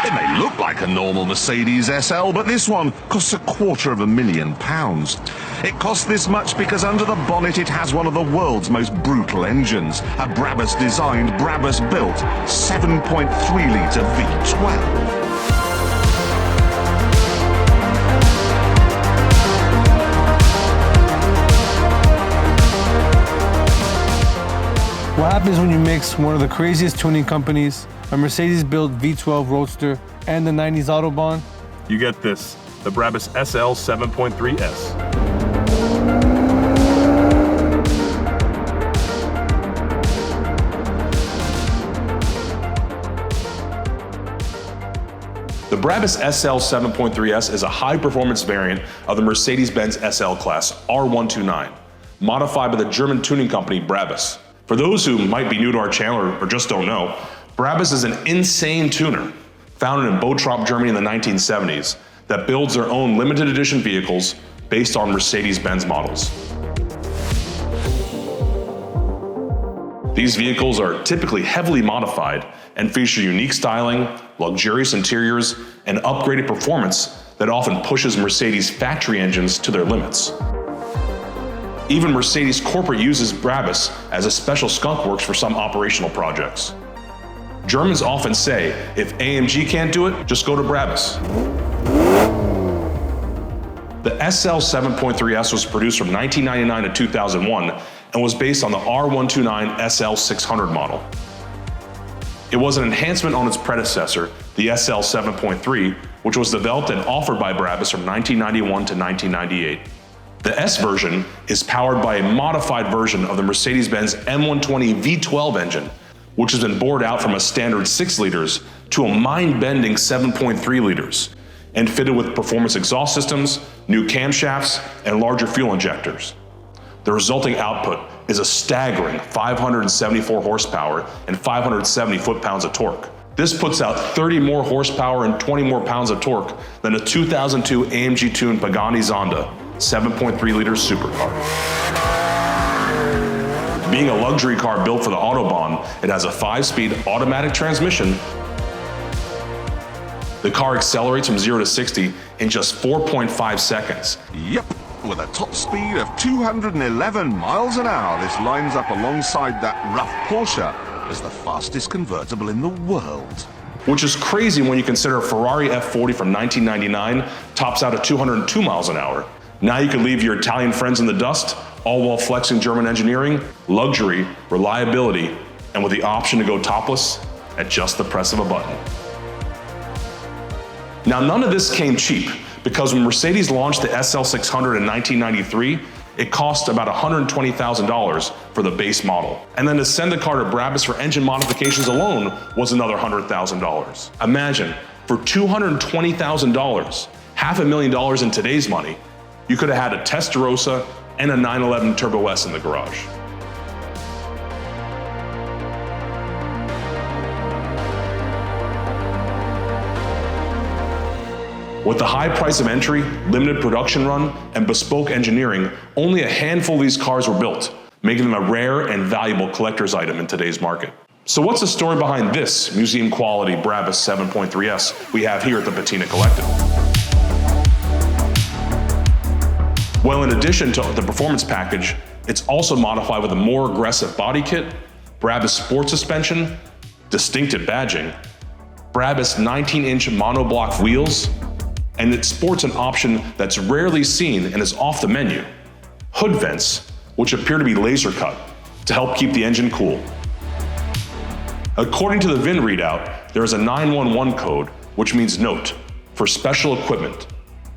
It may look like a normal Mercedes SL, but this one costs £250,000. It costs this much because under the bonnet it has one of the world's most brutal engines, a Brabus designed, Brabus built 7.3-litre V12. What happens when you mix one of the craziest tuning companies, a Mercedes-built V12 Roadster, and the 90s Autobahn? You get this, the Brabus SL 7.3S. The Brabus SL 7.3S is a high-performance variant of the Mercedes-Benz SL class R129, modified by the German tuning company Brabus. For those who might be new to our channel or just don't know, Brabus is an insane tuner founded in Bottrop, Germany in the 1970s that builds their own limited edition vehicles based on Mercedes-Benz models. These vehicles are typically heavily modified and feature unique styling, luxurious interiors, and upgraded performance that often pushes Mercedes factory engines to their limits. Even Mercedes corporate uses Brabus as a special skunk works for some operational projects. Germans often say, if AMG can't do it, just go to Brabus. The SL 7.3S was produced from 1999 to 2001 and was based on the R129 SL 600 model. It was an enhancement on its predecessor, the SL 7.3, which was developed and offered by Brabus from 1991 to 1998. The S version is powered by a modified version of the Mercedes-Benz M120 V12 engine, which has been bored out from a standard 6 liters to a mind-bending 7.3 liters, and fitted with performance exhaust systems, new camshafts, and larger fuel injectors. The resulting output is a staggering 574 horsepower and 570 foot-pounds of torque. This puts out 30 more horsepower and 20 more pounds of torque than a 2002 AMG tuned Pagani Zonda 7.3-liter supercar. Being a luxury car built for the Autobahn, it has a 5-speed automatic transmission. The car accelerates from 0 to 60 in just 4.5 seconds. Yep, with a top speed of 211 miles an hour, this lines up alongside that rough Porsche as the fastest convertible in the world. Which is crazy when you consider a Ferrari F40 from 1999 tops out at 202 miles an hour. Now you can leave your Italian friends in the dust, all while flexing German engineering, luxury, reliability, and with the option to go topless at just the press of a button. Now, none of this came cheap, because when Mercedes launched the SL 600 in 1993, it cost about $120,000 for the base model. And then to send the car to Brabus for engine modifications alone was another $100,000. Imagine, for $220,000, $500,000 in today's money, you could have had a Testarossa and a 911 Turbo S in the garage. With the high price of entry, limited production run, and bespoke engineering, only a handful of these cars were built, making them a rare and valuable collector's item in today's market. So what's the story behind this museum quality Brabus 7.3S we have here at the Patina Collective? Well, in addition to the performance package, it's also modified with a more aggressive body kit, Brabus sport suspension, distinctive badging, Brabus 19-inch monoblock wheels, and it sports an option that's rarely seen and is off the menu, hood vents, which appear to be laser cut to help keep the engine cool. According to the VIN readout, there is a 911 code, which means note, for special equipment,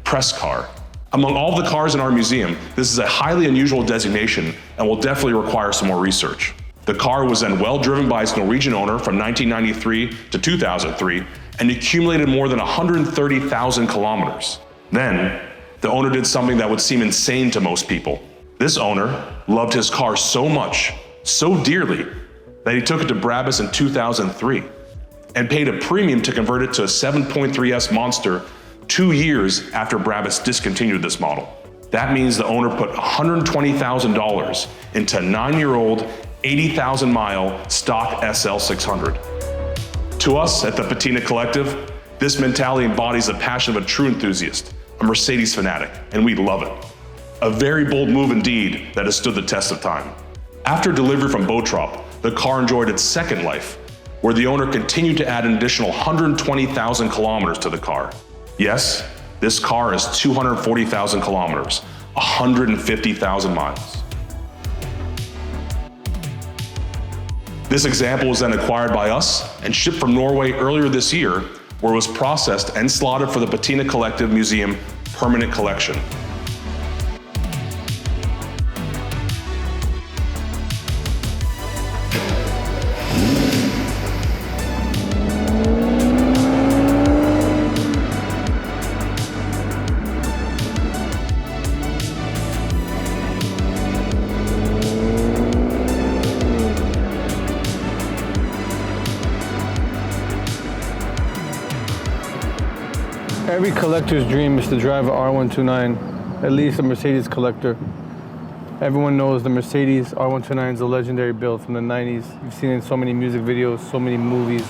press car. Among all the cars in our museum, this is a highly unusual designation and will definitely require some more research. The car was then well driven by its Norwegian owner from 1993 to 2003 and accumulated more than 130,000 kilometers. Then, the owner did something that would seem insane to most people. This owner loved his car so much, so dearly, that he took it to Brabus in 2003 and paid a premium to convert it to a 7.3S Monster 2 years after Brabus discontinued this model. That means the owner put $120,000 into a 9-year-old, 80,000 mile stock SL 600. To us at the Patina Collective, this mentality embodies the passion of a true enthusiast, a Mercedes fanatic, and we love it. A very bold move indeed that has stood the test of time. After delivery from Bottrop, the car enjoyed its second life, where the owner continued to add an additional 120,000 kilometers to the car. Yes, this car is 240,000 kilometers, 150,000 miles. This example was then acquired by us and shipped from Norway earlier this year, where it was processed and slotted for the Patina Collective Museum permanent collection. Every collector's dream is to drive an R129, at least a Mercedes collector. Everyone knows the Mercedes R129 is a legendary build from the 90s. You've seen it in so many music videos, so many movies.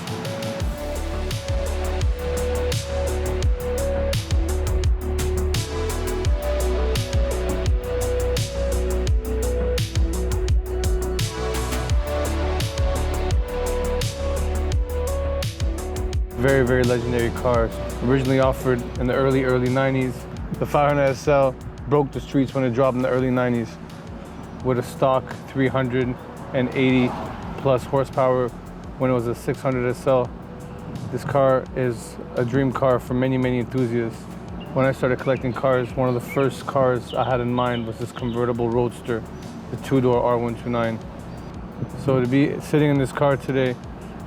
Very, very legendary cars. Originally offered in the early 90s. The 500 SL broke the streets when it dropped in the early 90s with a stock 380 plus horsepower when it was a 600 SL. This car is a dream car for many, many enthusiasts. When I started collecting cars, one of the first cars I had in mind was this convertible roadster, the two-door R129. So to be sitting in this car today,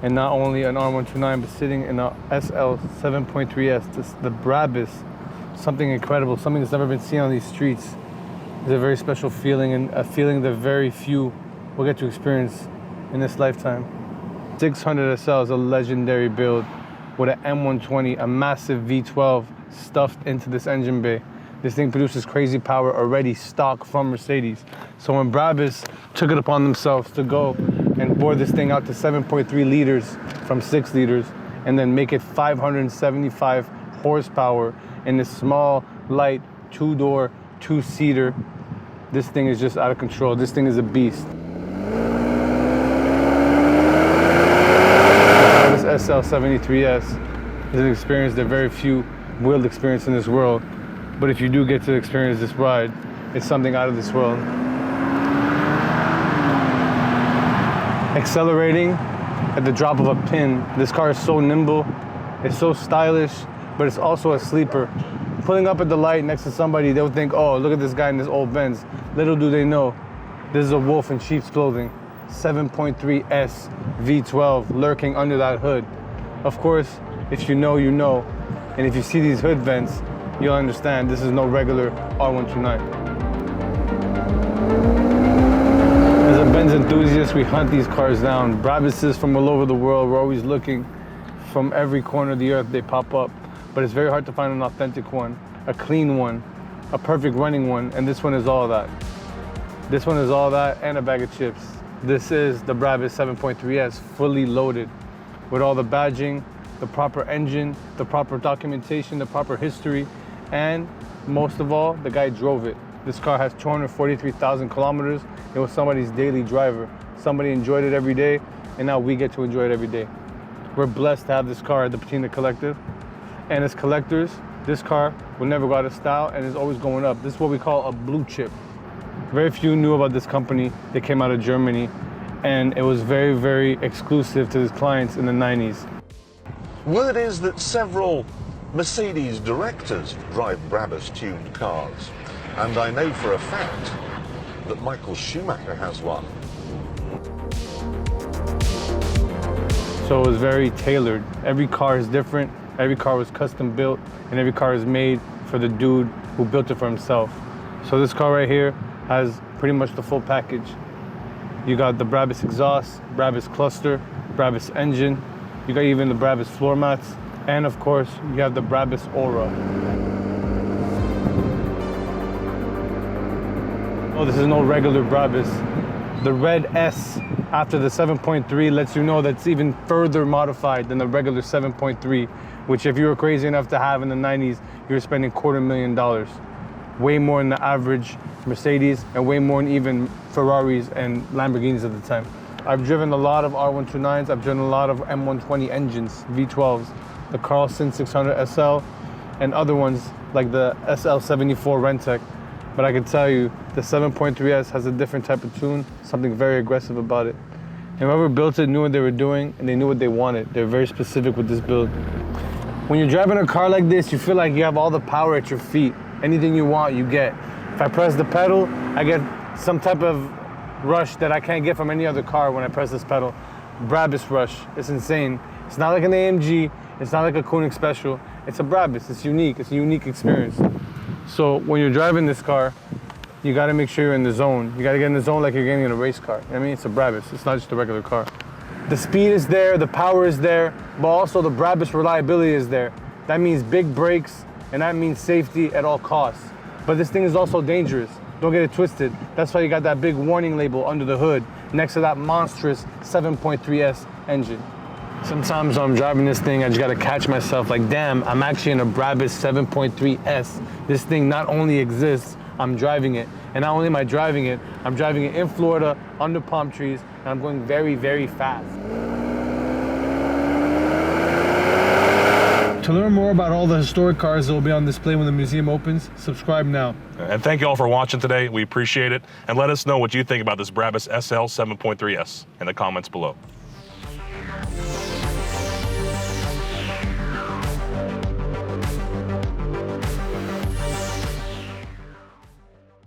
and not only an R129, but sitting in a SL 7.3S, the Brabus, something incredible, something that's never been seen on these streets. It's a very special feeling, and a feeling that very few will get to experience in this lifetime. 600 SL is a legendary build with an M120, a massive V12 stuffed into this engine bay. This thing produces crazy power already stock from Mercedes. So when Brabus took it upon themselves to go and bore this thing out to 7.3 liters from 6 liters, and then make it 575 horsepower in this small, light, two-door, two-seater, this thing is just out of control. This thing is a beast. This SL73S is an experience that very few will experience in this world. But if you do get to experience this ride, it's something out of this world. Accelerating at the drop of a pin. This car is so nimble, it's so stylish, but it's also a sleeper. Pulling up at the light next to somebody, they'll think, oh, look at this guy in this old Benz. Little do they know, this is a wolf in sheep's clothing. 7.3S V12 lurking under that hood. Of course, if you know, you know. And if you see these hood vents, you'll understand this is no regular R129. As a Benz enthusiast, we hunt these cars down. Brabuses from all over the world, we're always looking. From every corner of the earth, they pop up. But it's very hard to find an authentic one, a clean one, a perfect running one, and this one is all that. This one is all that and a bag of chips. This is the Brabus 7.3S, fully loaded, with all the badging, the proper engine, the proper documentation, the proper history, and most of all, the guy drove it. This car has 243,000 kilometers. It was somebody's daily driver. Somebody enjoyed it every day, and now we get to enjoy it every day. We're blessed to have this car at the Patina Collective. And as collectors, this car will never go out of style and is always going up. This is what we call a blue chip. Very few knew about this company. They came out of Germany, and it was very, very exclusive to its clients in the 90s. Word is that several Mercedes directors drive Brabus tuned cars, and I know for a fact that Michael Schumacher has one. So it was very tailored. Every car is different, every car was custom built, and every car is made for the dude who built it for himself. So this car right here has pretty much the full package. You got the Brabus exhaust, Brabus cluster, Brabus engine, you got even the Brabus floor mats, and of course, you have the Brabus Aura. Oh, this is no regular Brabus. The red S after the 7.3 lets you know that's even further modified than the regular 7.3, which if you were crazy enough to have in the 90s, you were spending $250,000. Way more than the average Mercedes and way more than even Ferraris and Lamborghinis at the time. I've driven a lot of R129s, I've driven a lot of M120 engines, V12s, the Carlson 600 SL, and other ones like the SL74 RennTech. But I can tell you, the 7.3S has a different type of tune, something very aggressive about it. And whoever built it knew what they were doing and they knew what they wanted. They're very specific with this build. When you're driving a car like this, you feel like you have all the power at your feet. Anything you want, you get. If I press the pedal, I get some type of rush that I can't get from any other car when I press this pedal. Brabus rush, it's insane. It's not like an AMG, it's not like a Koenig Special. It's a Brabus, it's unique a unique experience. So when you're driving this car, you gotta make sure you're in the zone. You gotta get in the zone like you're getting in a race car. I mean, it's a Brabus, it's not just a regular car. The speed is there, the power is there, but also the Brabus reliability is there. That means big brakes, and that means safety at all costs. But this thing is also dangerous. Don't get it twisted. That's why you got that big warning label under the hood next to that monstrous 7.3S engine. Sometimes when I'm driving this thing, I just gotta catch myself like, damn, I'm actually in a Brabus 7.3S. This thing not only exists, I'm driving it. And not only am I driving it, I'm driving it in Florida, under palm trees, and I'm going very, very fast. To learn more about all the historic cars that will be on display when the museum opens, subscribe now. And thank you all for watching today. We appreciate it. And let us know what you think about this Brabus SL 7.3S in the comments below.